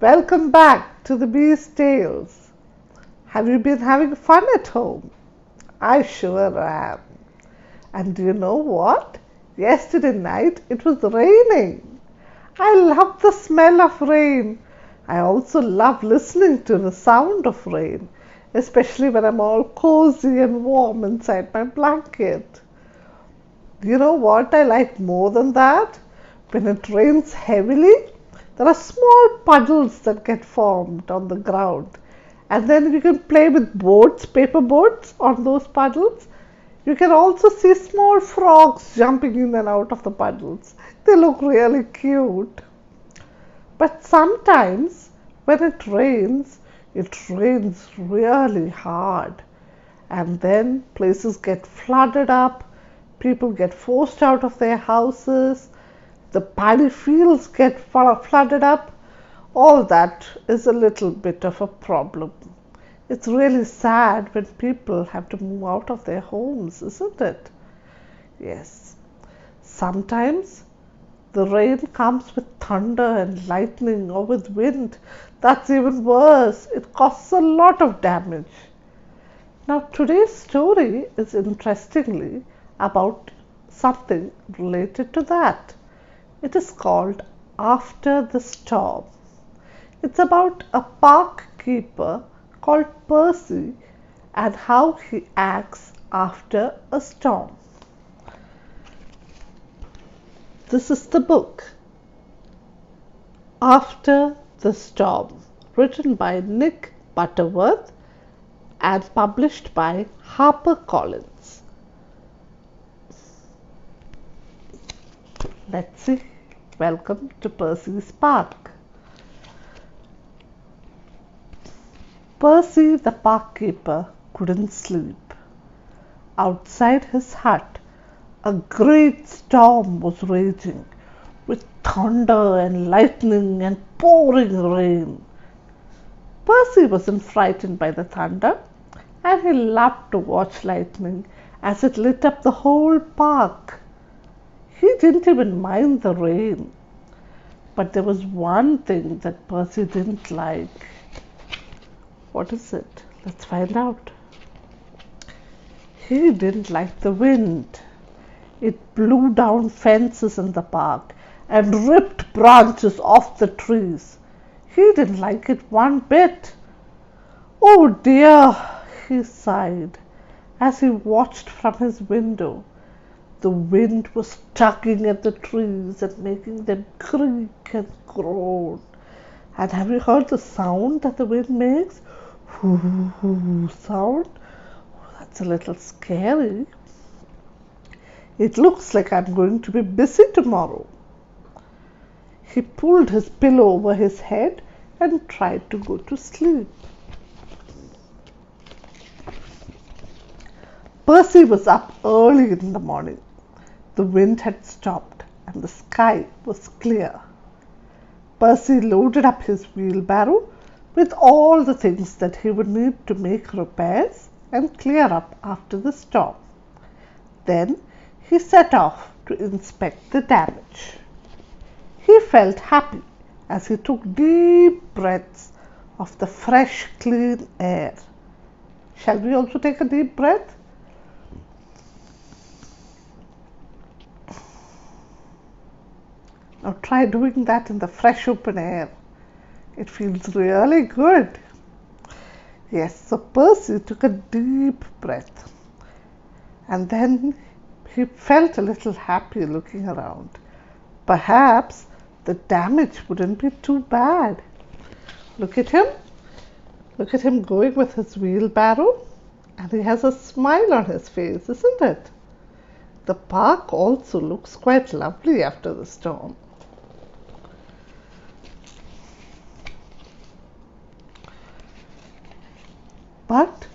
Welcome back to the Bee's Tales. Have you been having fun at home? I sure am. And do you know what? Yesterday night it was raining. I love the smell of rain. I also love listening to the sound of rain, especially when I'm all cozy and warm inside my blanket. Do you know what I like more than that? When it rains heavily, there are small puddles that get formed on the ground. And then you can play with boats, paper boats on those puddles. You can also see small frogs jumping in and out of the puddles. They look really cute. But sometimes when it rains really hard. And then places get flooded up, people get forced out of their houses, the paddy fields get flooded up. All that is a little bit of a problem. It's really sad when people have to move out of their homes, isn't it? Yes. Sometimes the rain comes with thunder and lightning or with wind. That's even worse. It causes a lot of damage. Now, today's story is interestingly about something related to that. It is called After the Storm. It's about a park keeper called Percy and how he acts after a storm. This is the book After the Storm, written by Nick Butterworth and published by HarperCollins. Let's see. Welcome to Percy's Park. Percy the park keeper couldn't sleep. Outside his hut, a great storm was raging with thunder and lightning and pouring rain. Percy wasn't frightened by the thunder, and he loved to watch lightning as it lit up the whole park. He didn't even mind the rain. But there was one thing that Percy didn't like. What is it? Let's find out. He didn't like the wind. It blew down fences in the park and ripped branches off the trees. He didn't like it one bit. Oh dear, he sighed as he watched from his window. The wind was tugging at the trees and making them creak and groan. And have you heard the sound that the wind makes? Hoo hoo sound? That's a little scary. It looks like I'm going to be busy tomorrow. He pulled his pillow over his head and tried to go to sleep. Percy was up early in the morning. The wind had stopped and the sky was clear. Percy loaded up his wheelbarrow with all the things that he would need to make repairs and clear up after the storm. Then he set off to inspect the damage. He felt happy as he took deep breaths of the fresh, clean air. Shall we also take a deep breath? Now try doing that in the fresh open air. It feels really good. Yes, so Percy took a deep breath and then he felt a little happy looking around. Perhaps the damage wouldn't be too bad. Look at him. Look at him going with his wheelbarrow, and he has a smile on his face, isn't it? The park also looks quite lovely after the storm. But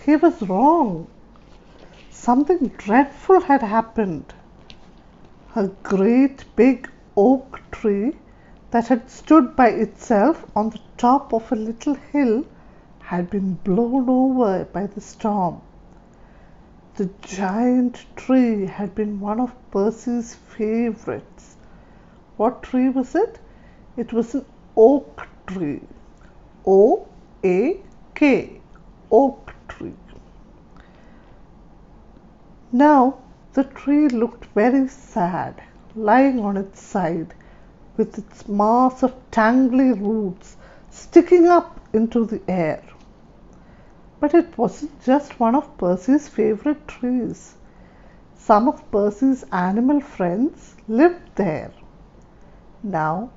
he was wrong. Something dreadful had happened. A great big oak tree that had stood by itself on the top of a little hill had been blown over by the storm. The giant tree had been one of Percy's favorites. What tree was it? It was an oak tree. O-A-K, oak tree. Now the tree looked very sad, lying on its side, with its mass of tangly roots sticking up into the air. But it wasn't just one of Percy's favorite trees. Some of Percy's animal friends lived there. Now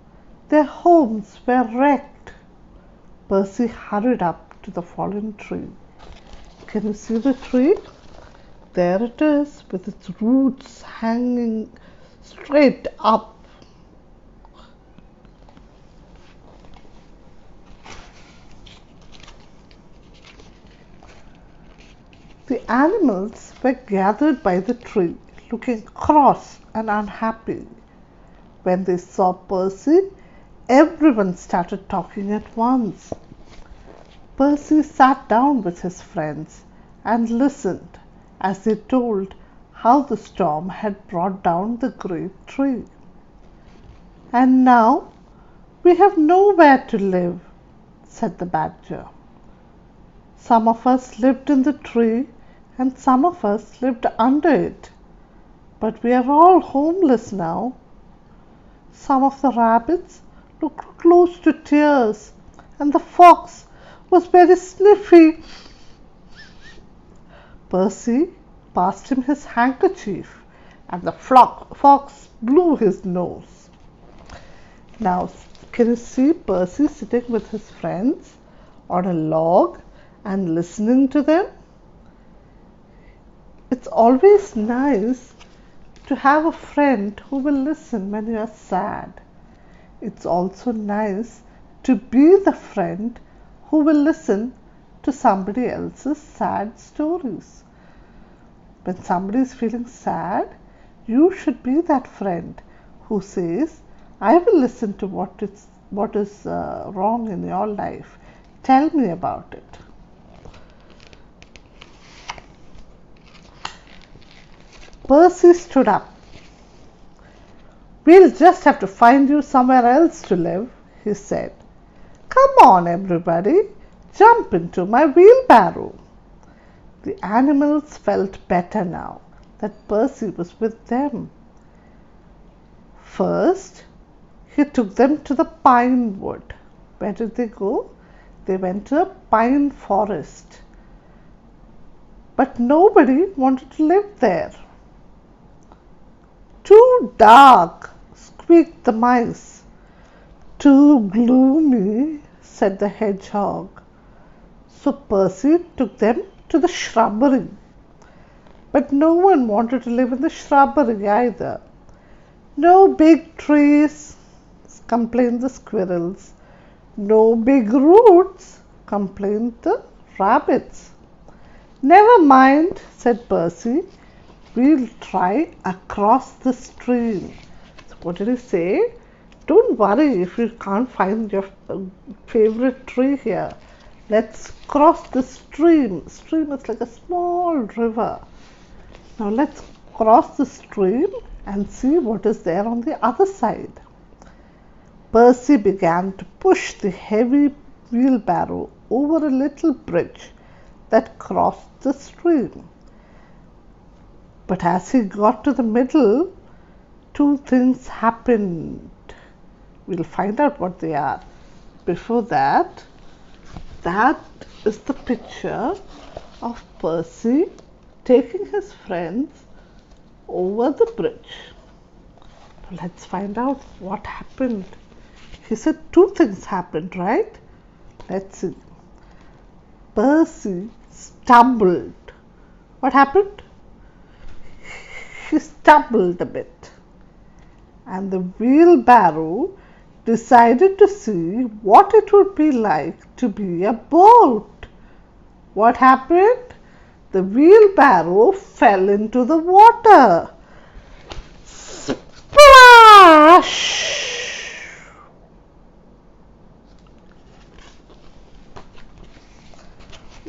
their homes were wrecked. Percy hurried up to the fallen tree. Can you see the tree? There it is, with its roots hanging straight up. The animals were gathered by the tree, looking cross and unhappy. When they saw Percy, everyone started talking at once. Percy sat down with his friends and listened as they told how the storm had brought down the great tree. "And now we have nowhere to live," said the badger. "Some of us lived in the tree and some of us lived under it, but we are all homeless now." Some of the rabbits looked close to tears, and the fox was very sniffy. Percy passed him his handkerchief, and the fox blew his nose. Now, can you see Percy sitting with his friends on a log and listening to them? It's always nice to have a friend who will listen when you are sad. It's also nice to be the friend who will listen to somebody else's sad stories. When somebody is feeling sad, you should be that friend who says, "I will listen to what is wrong in your life. Tell me about it." Percy stood up. "We'll just have to find you somewhere else to live," he said. "Come on, everybody, jump into my wheelbarrow." The animals felt better now that Percy was with them. First, he took them to the pine wood. Where did they go? They went to a pine forest. But nobody wanted to live there. "Too dark," squeaked the mice. "Too gloomy," said the hedgehog. So Percy took them to the shrubbery. But no one wanted to live in the shrubbery either. "No big trees," complained the squirrels. "No big roots," complained the rabbits. "Never mind," said Percy. "We'll try across the stream." So what did he say? Don't worry if you can't find your favorite tree here. Let's cross the stream. Stream is like a small river. Now let's cross the stream and see what is there on the other side. Percy began to push the heavy wheelbarrow over a little bridge that crossed the stream. But as he got to the middle, two things happened. We'll find out what they are. Before that is the picture of Percy taking his friends over the bridge. Let's find out what happened. He said two things happened, right? Let's see. Percy stumbled. What happened? He stumbled a bit, and the wheelbarrow decided to see what it would be like to be a boat. What happened? The wheelbarrow fell into the water. Splash!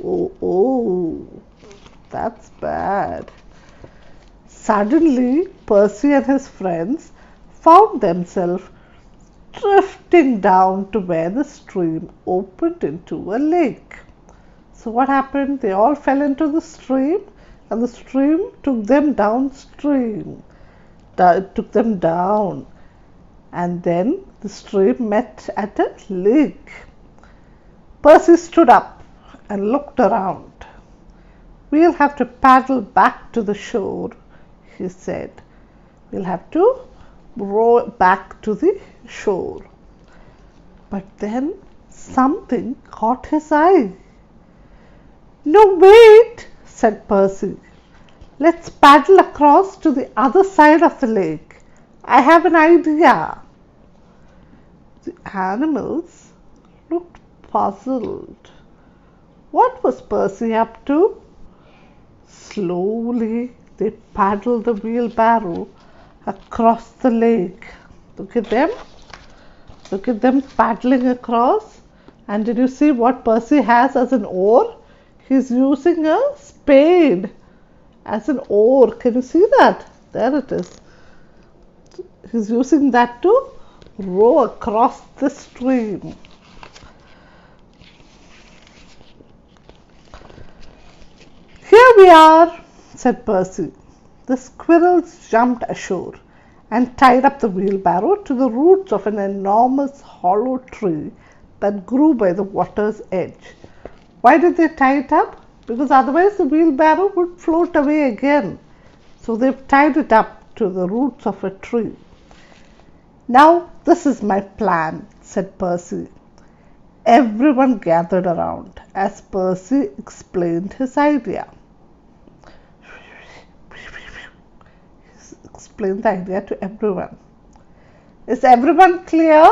Oh, that's bad. Suddenly, Percy and his friends found themselves drifting down to where the stream opened into a lake. So what happened? They all fell into the stream, and the stream took them downstream. It took them down, and then the stream met at a lake. Percy stood up and looked around. "We'll have to paddle back to the shore," he said. "We'll have to row back to the shore." But then something caught his eye. "No, wait," said Percy. "Let's paddle across to the other side of the lake. I have an idea." The animals looked puzzled. What was Percy up to? Slowly they paddled the wheelbarrow across the lake. Look at them. Look at them paddling across. And did you see what Percy has as an oar? He's using a spade as an oar. Can you see that? There it is. He's using that to row across the stream. "Here we are," said Percy. The squirrels jumped ashore and tied up the wheelbarrow to the roots of an enormous hollow tree that grew by the water's edge. Why did they tie it up? Because otherwise the wheelbarrow would float away again. So they've tied it up to the roots of a tree. "Now this is my plan," said Percy. Everyone gathered around as Percy explained his idea. He explained the idea to everyone. "Is everyone clear?"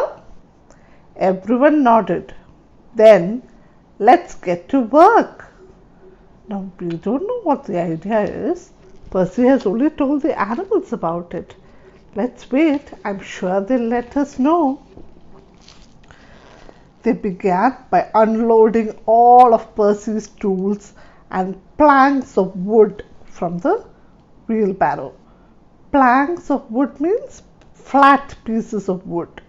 Everyone nodded. "Then let's get to work." Now we don't know what the idea is. Percy has only told the animals about it. Let's wait. I'm sure they'll let us know. They began by unloading all of Percy's tools and planks of wood from the wheelbarrow. Planks of wood means flat pieces of wood.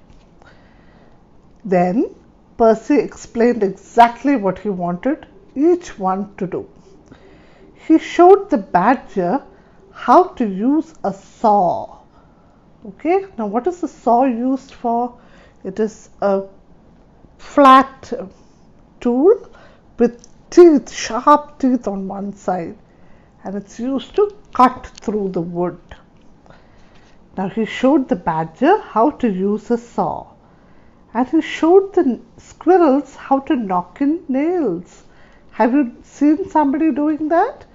Then Percy explained exactly what he wanted each one to do. He showed the badger how to use a saw. Okay, now what is the saw used for? It is a flat tool with teeth, sharp teeth on one side, and it's used to cut through the wood. Now he showed the badger how to use a saw, and he showed the squirrels how to knock in nails. Have you seen somebody doing that?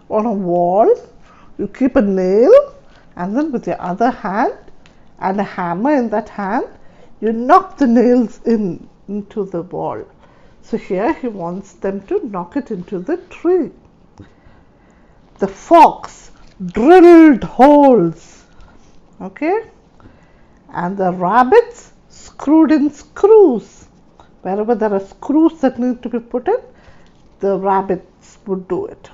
On a wall, you keep a nail, and then with your other hand and a hammer in that hand, you knock the nails into the wall. So here he wants them to knock it into the tree. The fox drilled holes, okay, and the rabbits screwed in screws. Wherever there are screws that need to be put in, the rabbits would do it.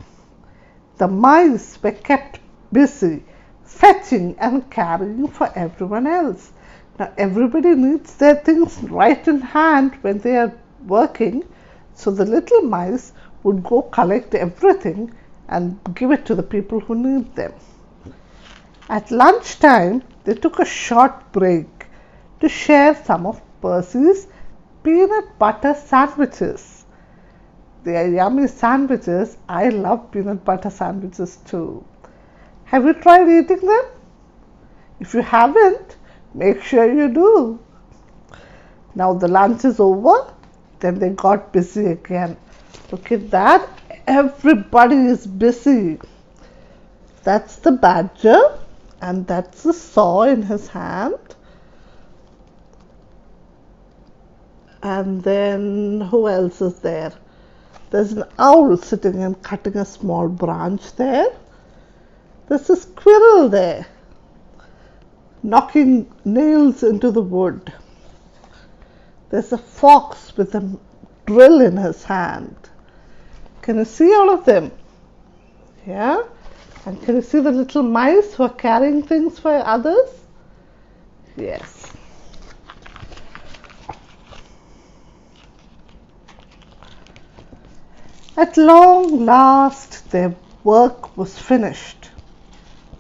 The mice were kept busy fetching and carrying for everyone else. Now everybody needs their things right in hand when they are working, so the little mice would go collect everything and give it to the people who need them. At lunchtime, they took a short break to share some of Percy's peanut butter sandwiches. They are yummy sandwiches. I love peanut butter sandwiches too. Have you tried eating them? If you haven't, make sure you do. Now the lunch is over. Then they got busy again. Look at that. Everybody is busy. That's the badger, and that's the saw in his hand. And then who else is there? There's an owl sitting and cutting a small branch there. There's a squirrel there, knocking nails into the wood. There's a fox with a drill in his hand. Can you see all of them? Yeah? And can you see the little mice who are carrying things for others? Yes. At long last their work was finished.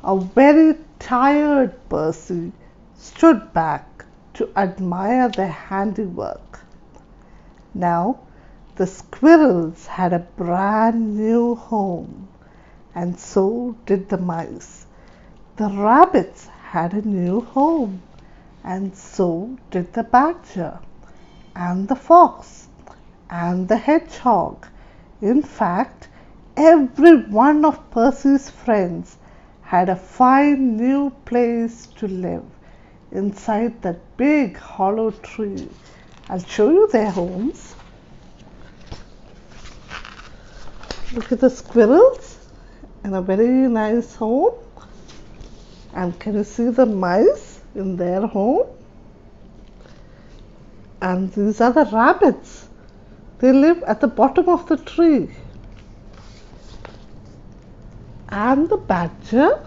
A very tired Percy stood back to admire their handiwork. Now the squirrels had a brand new home, and so did the mice. The rabbits had a new home, and so did the badger, and the fox, and the hedgehog. In fact, every one of Percy's friends had a fine new place to live inside that big hollow tree. I'll show you their homes. Look at the squirrels in a very nice home. And can you see the mice in their home? And these are the rabbits. They live at the bottom of the tree. And the badger,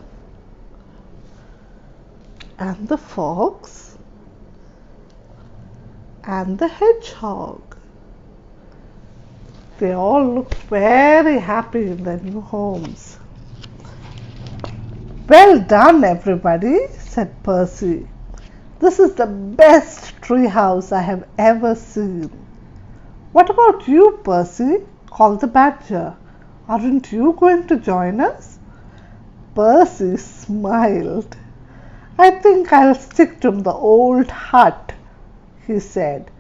and the fox, and the hedgehog. They all look very happy in their new homes. Well done, everybody, said Percy. This is the best treehouse I have ever seen. What about you, Percy? Called the badger. Aren't you going to join us? Percy smiled. I think I'll stick to the old hut, he said.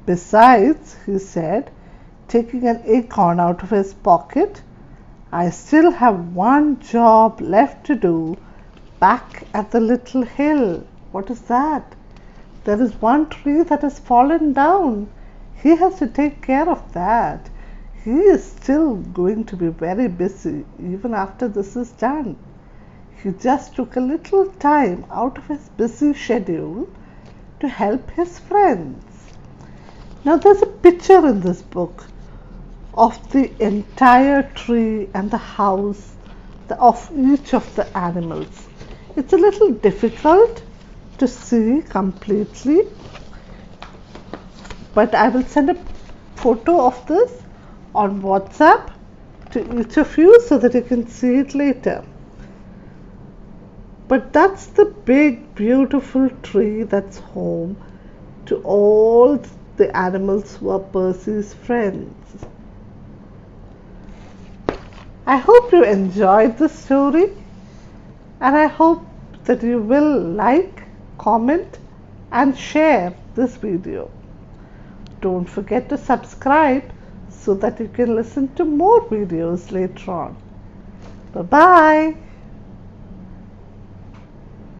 Besides, he said, taking an acorn out of his pocket, I still have one job left to do back at the little hill. What is that? There is one tree that has fallen down. He has to take care of that. He is still going to be very busy even after this is done. He just took a little time out of his busy schedule to help his friends. Now there's a picture in this book of the entire tree and the house of each of the animals. It's a little difficult to see completely, but I will send a photo of this on WhatsApp to each of you so that you can see it later. But that's the big beautiful tree that's home to all the animals who are Percy's friends. I hope you enjoyed the story, and I hope that you will like, comment and share this video. Don't forget to subscribe so that you can listen to more videos later on. Bye-bye.